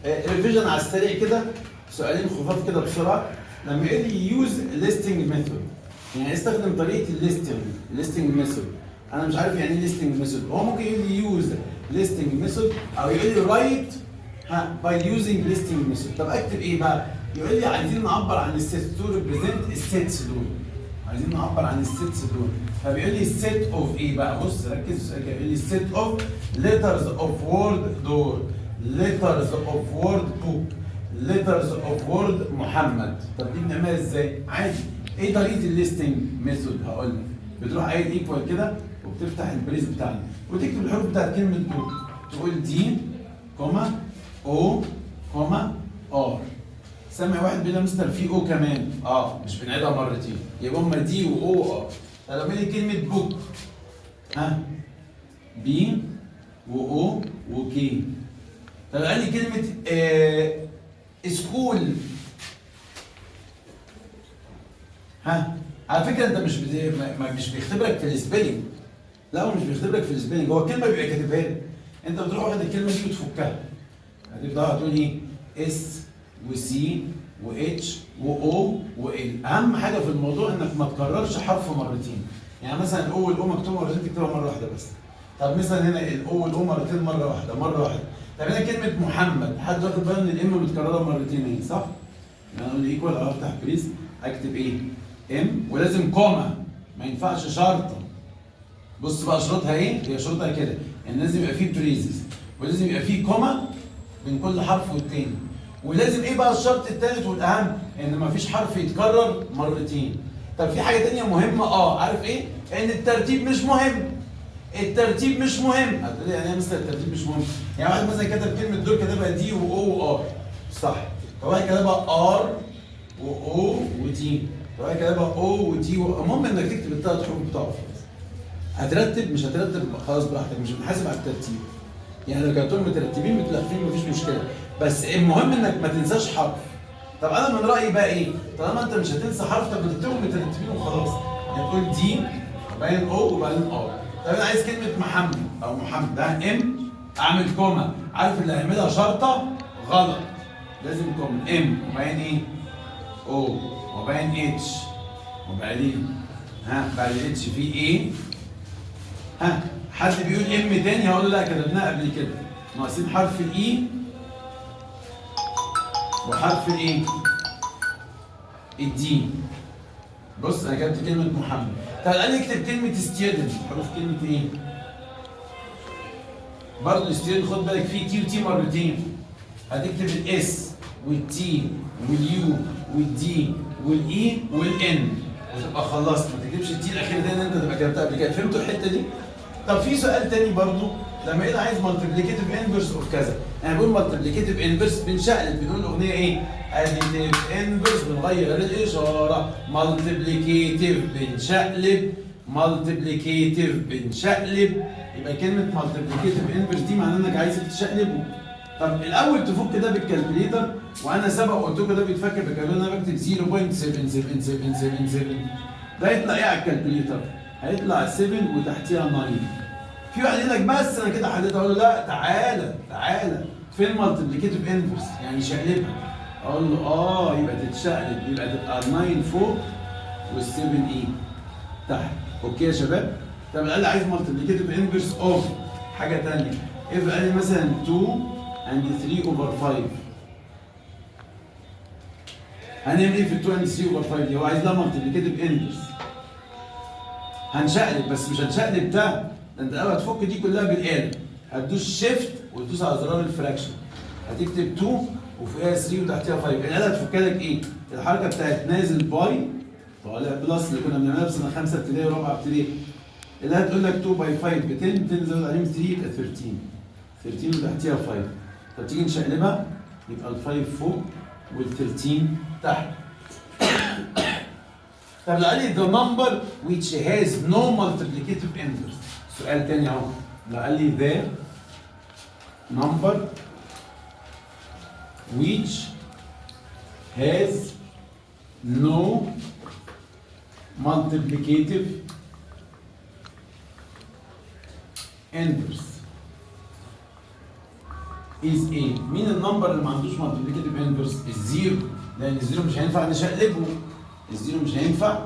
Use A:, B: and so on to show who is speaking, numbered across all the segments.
A: ريفيجن على السريع كده، سؤالين خفاف كده بسرعه. لما يقول لي يوز ليستنج ميثود، يعني استخدم طريقه الليستنج ميثود. انا مش عارف يعني ايه ليستنج ميثود. هو ممكن يقول لي يوز ليستنج ميثود او يقول لي رايت باي يوزنج ليستنج ميثود. طب اكتب ايه بقى؟ يقول لي عايزين نعبر عن السيتس تو ريبريزنت السيتس دول. عايزين نعبر عن السيتس دول. فبيقول لي السيت اوف ايه بقى؟ بص ركز في السؤال. بيقول لي السيت اوف letters of word دور، letters of word book، letters of word محمد. طب دي بنعملها ازاي؟ عادي. ايه طريقه الليستنج ميثود؟ هقول لك. بتروح قايل ايكوال كده وبتفتح البريز بتاعنا وتكتب الحروف بتاعت كلمه بوك. تقول دي كوما او كوما ار. سامع واحد بيقول لي يا مستر في او كمان. مش بنعيدها مرتين، يبقى هما دي واو وار. طب لما لي كلمه بوك، بي واو وكي. طب قال لي كلمه سكول. على فكره انت مش بيختبرك في السبيلنج. لا هو مش بيختبرك في السبيلنج، هو الكلمه بيبقى كاتبها لك. انت بتروح واخد الكلمه دي وتفكها. هتبدا هتقول ايه؟ اس وسي واتش واو وال. اهم حاجه في الموضوع انك ما تكررش حرف مرتين. يعني مثلا الاو والاو مكتوبه مرتين تكتبها مره واحده بس. طب مثلا هنا الاو والاو مرتين مره واحده. طب هنا كلمه محمد، حد واخد باله ان الام متكرره مرتين اهي صح؟ انا اقول ايكوال او افتح بريس اكتب ايه؟ ام ولازم كوما، ما ينفعش شرطه. بص بقى شروطها ايه؟ هي شروطها كده ان لازم يبقى فيه بريزز ولازم يبقى فيه كوما بين كل حرف والتاني. ولازم ايه بقى الشرط الثالث والاهم؟ ان مفيش حرف يتكرر مرتين. طب في حاجه ثانيه مهمه، عارف ايه؟ ان الترتيب مش مهم. الترتيب مش مهم. هتقول لي يعني ايه مثلا الترتيب مش مهم؟ يعني واحد مثلا كتب كلمه دول كتبها دي واو وار صح. فواحد كتبها ار واو ودي. فواحد كتبها او ودي المهم انك تكتب الثلاث حروف بتوعه. هترتب مش هترتب خلاص براحتك، مش بنحاسب على الترتيب. يعني لو كانوا مترتبين متلفين مفيش مشكله، بس المهم انك ما تنساش حرف. طب انا من رايي بقى ايه؟ طالما انت مش هتنسى حرف طب تكتبهم مترتبين وخلاص. يعني تقول دي وبعدين او وبعدين ار. طب انا عايز كلمه محمد او محمد ده ام اعمل كوما. عارف اللي هيعملها شرطه غلط. لازم كوما ام وبعدين ايه؟ او وبعدين اتش وبعدين بعد الاتش في ايه؟ حد بيقول ام تاني هقول له لا كتبناها قبل كده. ناقصين حرف الاي وحرف الايه؟ الدي. بص انا كتبت كلمه محمد. طب قال لي اكتب كلمه ستيودنت. حروف كلمه ايه؟ برضه ستيودنت خد بالك في تي وتي مرتين. هتكتب الاس والتي واليو والدي والاي والان وتبقى خلصت. ما تكتبش التي الاخيره دي ان انت تبقى كتبتها قبل كده. فهمتوا الحته دي؟ طب في سؤال تاني برضو لما يبقى عايز مالتيبليكيتيف انفرس اوف كذا. يعني بنقول مالتيبليكيتيف انفرس بنشقلب بنقول الاغنيه ايه؟ اديتيف انفرس بنغير الاشاره. مالتيبليكيتيف بنشقلب. مالتيبليكيتيف بنشقلب. يبقى كلمه مالتيبليكيتيف انفرس دي معناه انك عايز تشقلبه. طب الاول تفك ده بالكالكوليتر وانا سبق قلت لكم ده بيتفك بالكالكوليتر. انا بكتب 0.7777 ده يطلع ايه على الكالكوليتر؟ هيطلع 7 وتحتيها 9. في واحد يقول لك بس انا كده حليت. اقول له لا تعالى فين مالتيبليكيتيف انفرس؟ يعني شقلبها. اقول له يبقى تتشقلب يبقى تبقى 9 فوق وال7 ايه؟ تحت. اوكي يا شباب؟ طب قال لي عايز مالتيبليكيتيف انفرس اوف حاجه ثانيه. اف قال لي مثلا 2 and 3 over 5. هنعمل ايه في 2 and 3 over 5 دي؟ هو عايز لها مالتيبليكيتيف انفرس. هنشقلب بس مش هنشقلب ده انت الاول هتفك دي كلها بالاله. هتدوس شيفت وتدوس على زرار الفراكشن. هتكتب 2 وفوقها 3 وتحتها 5. الاله هتفك لك ايه؟ الحركه بتاعت نازل باي طالع بلس اللي كنا بنعملها في سنه 5 ابتدائي ورابعه ابتدائي. اللي هتقول لك 2 باي 5 ب 10 تنزل عليهم 3 يبقى 13 وتحتها 5. طب تيجي نشقلبها يبقى ال 5 فوق وال 13 تحت. طب قال لي the number which has no multiplicative inverse. سؤال تاني اهو. قال لي the number which has no multiplicative inverse. از ايه؟ مين النمبر اللي ما عندوش مالتيبليكاتيف انفرس؟ الزيرو، لان الزيرو مش هينفع نشقلبه. الزيرو مش هينفع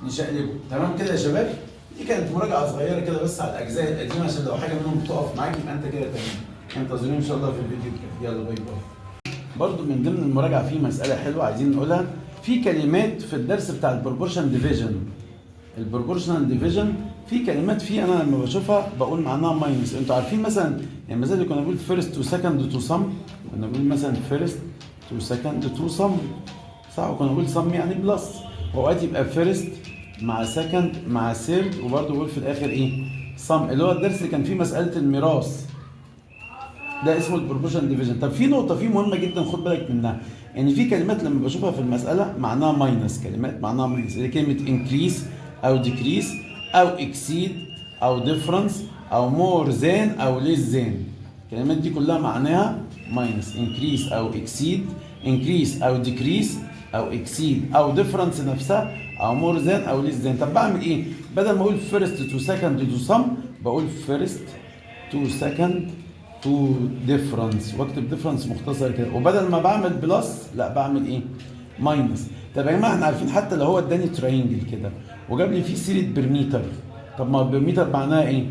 A: نشقلبه. تمام كده يا شباب؟ دي كانت مراجعه صغيره كده بس على الاجزاء القديمه عشان لو حاجه منهم بتقف معاك يبقى انت كده تمام. انتظروني ان شاء الله في الفيديو الجاي. يلا باي باي. برضو من ضمن المراجعه في مساله حلوه عايزين نقولها. في كلمات في الدرس بتاع البروبورشن ديفيجن. البروبورشنال ديفيجن في كلمات فيه انا لما بشوفها بقول معناها ماينس. انتوا عارفين مثلا يعني مثلا كنا بنقول فيرست تو سكند تو سم، كنا بنقول مثلا فيرست تو سكند تو سم صح، وكنا بنقول سم يعني بلس، واوقات يبقى فيرست مع سكند مع سيرد وبرضه بقول في الاخر ايه؟ سم، اللي هو الدرس اللي كان فيه مساله الميراث ده اسمه البروبورشن ديفيجن. طب في نقطه فيه مهمه جدا خد بالك منها، يعني في كلمات لما بشوفها في المساله معناها ماينس، كلمات معناها ماينس اللي كلمه انكريس او ديكريس او اكسيد او ديفرنس او مور ذان او ليس ذان، الكلمات دي كلها معناها ماينس. انكريس او اكسيد، انكريس او ديكريس او اكسيد او ديفرنس نفسها او مور ذان او ليس ذان. طب بعمل ايه؟ بدل ما اقول فيرست تو سكند تو سم بقول فيرست تو سكند تو ديفرنس واكتب ديفرنس مختصر كده، وبدل ما بعمل بلس لا بعمل ايه؟ ماينس. طب يا جماعه احنا عارفين حتى لو هو اداني تراينجل كده وجاب لي فيه سيره برميتر، طب ما البرميتر معناها ايه؟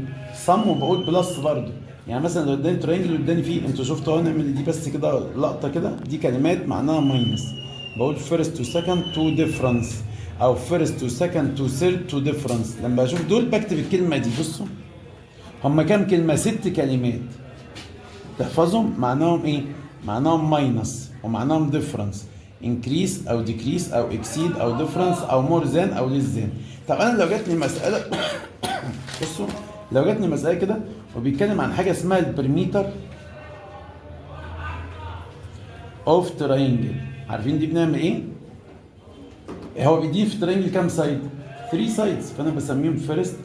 A: صم وبقول بلس برضه. يعني مثلا لو اداني تراينجل واداني فيه، انتوا شفتوا اهو نعمل دي بس كده لقطه كده، دي كلمات معناها ماينس، بقول فيرست تو سكند تو ديفرنس او فيرست تو سكند تو ثيرد تو ديفرنس. لما بشوف دول بكتب الكلمه دي. بصوا هما كام كلمه؟ 6 كلمات تحفظهم معناهم ايه؟ معناهم ماينس ومعناهم ديفرنس، انكريس او ديكريس او اكسيد او ديفرنس او مور ذان او ليس ذان. طب انا لو جات لي مساله بصوا لو جات لي مساله كده وبيتكلم عن حاجه اسمها البرميتر اوف تراينجل، عارفين دي بنعمل ايه؟ هو بيديني في تراينجل كام سايد؟ 3 سايدز، فانا بسميهم فيرست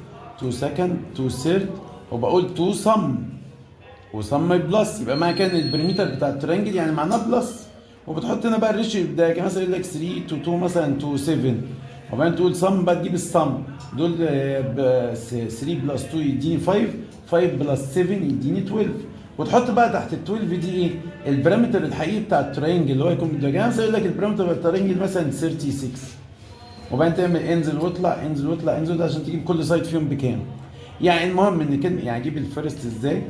A: تو سكند تو ثيرد وبقول تو سم وسم بلس، يبقى معنى كان البريمتر بتاع الترينجل يعني معناه بلس، وبتحط هنا بقى الريشيو ده مثلا يقول لك 3 تو 2 مثلا تو 7، وبعدين تقول سم بقى تجيب السم دول 3 بلس 2 يديني 5، 5 بلس 7 يديني 12، وتحط بقى تحت ال 12 دي ايه؟ البارامتر الحقيقي بتاع الترينجل اللي هو يكون بالدياجرام. مثلا يقول لك البارامتر بتاع الترينجل مثلا 36، وبعدين تعمل انزل واطلع انزل واطلع انزل عشان تجيب كل سايد فيهم بكام. يعني المهم ان كلمه يعني اجيب الفيرست ازاي؟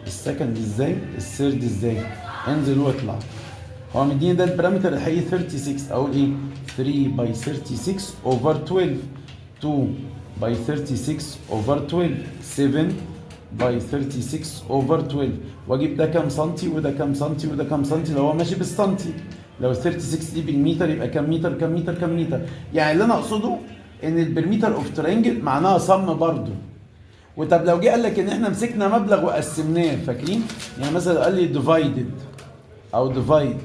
A: السكند ازاي؟ الثيرد ازاي؟ انزل واطلع. هو مديني ده البارامتر الحقيقي 36، اقول ايه؟ 3 باي 36 اوفر 12، 2 باي 36 اوفر 12، 7 باي 36 اوفر 12، واجيب ده كام سنتي وده كام سنتي وده كام سنتي لو هو ماشي بالسنتي. لو 36 دي بالمتر يبقى كام متر كام متر كام متر. يعني اللي انا اقصده ان البرميتر اوف ترينجل معناها صم برضه. وطب لو جه قال لك ان احنا مسكنا مبلغ وقسمناه، فاكرين؟ يعني مثلا قال لي ديفايدد او ديفايد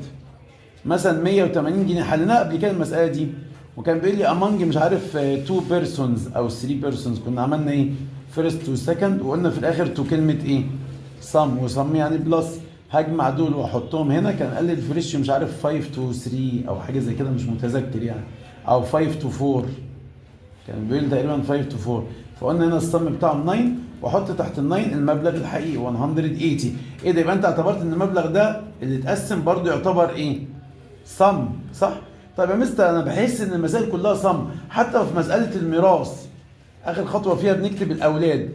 A: مثلا 180 جنيه، حليناها قبل كده المساله دي، وكان بيقول لي امونج مش عارف 2 بيرسونز او 3 بيرسونز، كنا عملنا ايه؟ فيرست تو سكند وقلنا في الاخر تو كلمه ايه؟ صم، وصم يعني بلس. هجمع دول واحطهم هنا، كان قال لي الفريش مش عارف 5 تو 3 او حاجه زي كده مش متذكر يعني، او 5 تو 4، كان بيقول تقريبا 5 تو 4. فقلنا هنا الصم بتاعهم 9 واحط تحت ال 9 المبلغ الحقيقي 180. ايه ده؟ يبقى انت اعتبرت ان المبلغ ده اللي اتقسم برضه يعتبر ايه؟ صم، صح؟ طيب يا مستر انا بحس ان المسائل كلها صم، حتى في مساله الميراث اخر خطوه فيها بنكتب الاولاد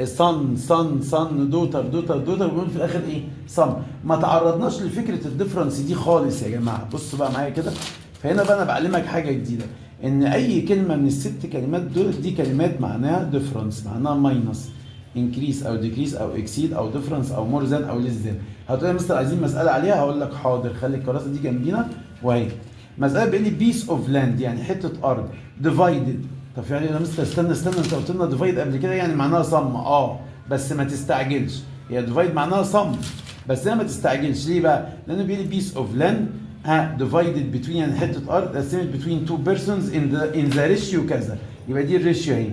A: صن صن صن دوتر دوتر دوتر وبنقول في الاخر ايه؟ صم. ما تعرضناش لفكره الديفرنس دي خالص يا جماعه. بصوا بقى معايا كده، فهنا بقى انا بعلمك حاجه جديده، ان اي كلمه من الست كلمات دول دي كلمات معناها ديفرنس، معناها ماينس، انكريس او ديكريس او اكسيد او ديفرنس او مور ذان او ليس ذان. هتقول لي مستر عايزين مساله عليها، هقول لك حاضر، خلي الكراسه دي جنبينا وهي مساله بيقول لي بيس اوف لاند يعني حته ارض، ديفايدد. طب يعني يا مستر استنى انت قلت لنا ديفايد قبل كده يعني معناها صم، بس ما تستعجلش، هي ديفايد معناها صم بس انا ما تستعجلش. ليه بقى؟ لانه بيقول لي بيس اوف لاند divided between يعني حته ارض قسمت between two persons in the ratio كذا، يبقى دي الريشيو اهي.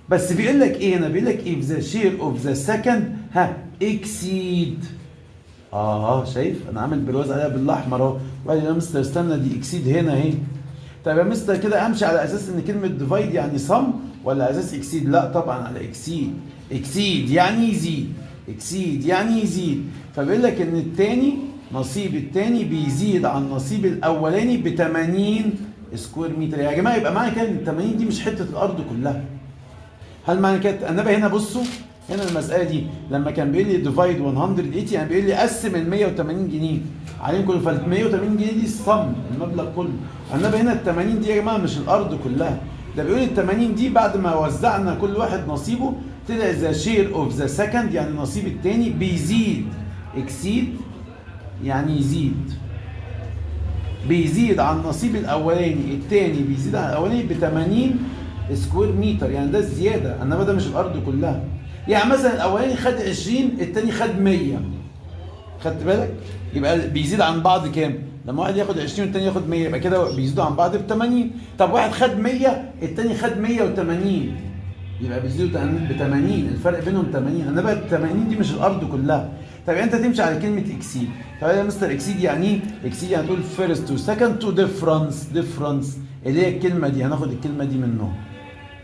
A: بس بيقول لك ايه هنا؟ بيقول لك if the share of the second exceed. شايف انا عامل برواز عليها بالاحمر اهو، وقال لي يا مستر استنى دي اكسيد هنا اهي. طب يا مستر كده امشي على اساس ان كلمه ديفايد يعني صم ولا اساس اكسيد؟ لا طبعا على اكسيد. اكسيد يعني يزيد، اكسيد يعني يزيد. فبيقول لك ان التاني نصيب التاني بيزيد عن نصيب الاولاني ب 80 سكوير متر. يا جماعه يبقى معنى كده ان ال 80 دي مش حته الارض كلها. هل معنى كده انما هنا بصوا هنا المساله دي لما كان بيقول لي ديفايد 180 يعني بيقول لي قسم ال 180 جنيه عليهم كله، فال 180 جنيه دي الصم المبلغ كله. انما هنا ال 80 دي يا جماعه مش الارض كلها، ده بيقول ال 80 دي بعد ما وزعنا كل واحد نصيبه طلع ذا شير اوف ذا سكند يعني نصيب التاني بيزيد. اكسيد يعني يزيد، بيزيد عن نصيب الاولاني، التاني بيزيد عن الاولاني ب 80 سكوير متر، يعني ده الزياده انما ده مش الارض كلها. يعني مثلا الاولاني خد 20 التاني خد 100، خدت بالك؟ يبقى بيزيد عن بعض كام؟ لما واحد ياخد 20 والتاني ياخد 100 يبقى كده بيزيدوا عن بعض ب 80. طب واحد خد 100 التاني خد 180 يبقى بيزيدوا ب 80، الفرق بينهم 80. انما ال 80 دي مش الارض كلها. طب انت تمشي على كلمه اكسيد. طب يا مستر اكسيد يعني ايه؟ اكسيد يعني تقول فيرست تو سكند تو ديفرنس. ديفرنس اللي هي الكلمه دي هناخد الكلمه دي منهم.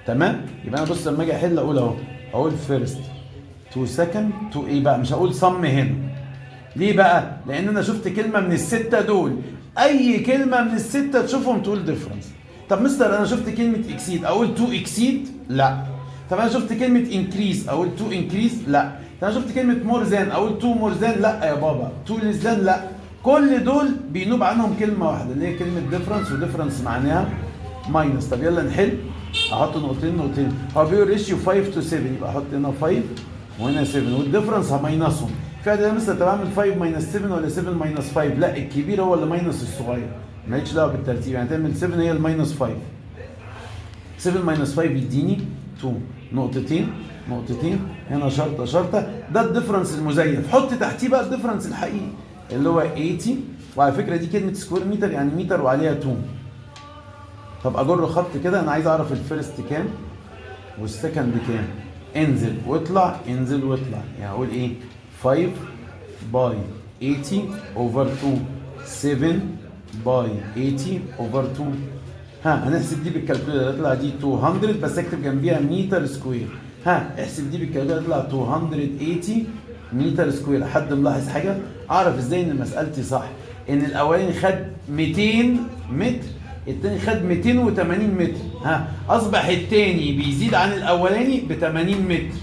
A: تمام؟ يبقى انا بص لما اجي احل اقول اهو، اقول فيرست تو سكند تو ايه بقى؟ مش هقول صم هنا. ليه بقى؟ لان انا شفت كلمه من السته دول، اي كلمه من السته تشوفهم تقول ديفرنس. طب مستر انا شفت كلمه اكسيد اقول تو اكسيد؟ لا. طب انا شفت كلمه انكريز اقول تو انكريز؟ لا. طب انا شفت كلمه مور ذان اقول تو مور ذان؟ لا يا بابا. تو ليس ذان؟ لا. كل دول بينوب عنهم كلمه واحده اللي هي كلمه ديفرنس، وديفرنس معناها ماينس. طب يلا نحل. احط نقطتين نقطتين. هو بيقول ريشيو 5 to 7 يبقى احط هنا 5 وهنا 7 والديفرنس هماينسهم. في ده مثلا طب اعمل 5 ماينس 7 ولا 7 ماينس 5؟ لا الكبير هو اللي ماينس الصغير، مالكش دعوه بالترتيب. يعني تعمل 7 هي الماينس 5. 7 ماينس 5 يديني 2. نقطتين نقطتين هنا شرطه شرطه. ده الديفرنس المزيف. حط تحتيه بقى الديفرنس الحقيقي اللي هو 80. وعلى فكره دي كلمه سكوير متر يعني متر وعليها 2. طب اجر خط كده انا عايز اعرف الفيرست كام والسكند كام. انزل واطلع انزل واطلع. يعني اقول ايه؟ 5 باي 80 اوفر 2 7 باي 80 اوفر 2. ها هنحسب دي بالكالكوليتر تطلع دي 200 بس اكتب جنبيها متر سكوير. ها احسب دي بالكالكوليتر تطلع 280 متر سكوير. حد ملاحظ حاجه؟ اعرف ازاي ان مسالتي صح؟ ان الاولاني خد 200 متر التاني خد 280 متر. ها اصبح التاني بيزيد عن الاولاني ب 80 متر.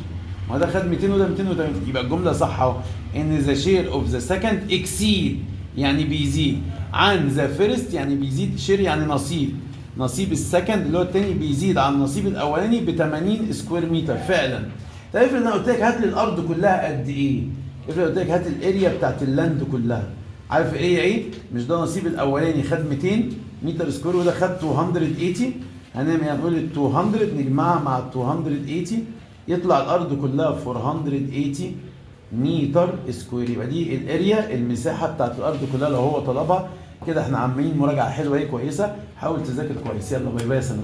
A: ما ده خد 200 وده 280 يبقى الجمله صح اهو. ان ذا شير اوف ذا سكند اكسيد يعني بيزيد عن ذا فيرست يعني بيزيد. شير يعني نصيب السكند اللي هو التاني بيزيد عن نصيب الاولاني ب 80 سكوير متر فعلا. طيب افرض انا قلت لك هات لي الارض كلها قد ايه؟ افرض قلت لك هات الاريا بتاعت اللاند كلها. عارف الاريا ايه؟ مش ده نصيب الاولاني خد 200 متر سكوير وده خد 280. هنعمل هنقول ال 200 نجمعها مع ال 280 يطلع الارض كلها 480 متر سكوير. يبقى دي الاريا المساحه بتاعت الارض كلها لو هو طلبها. كده احنا عاملين مراجعه حلوه اهي كويسه. حاول تذاكر كويس. يلا باي باي يا سنة.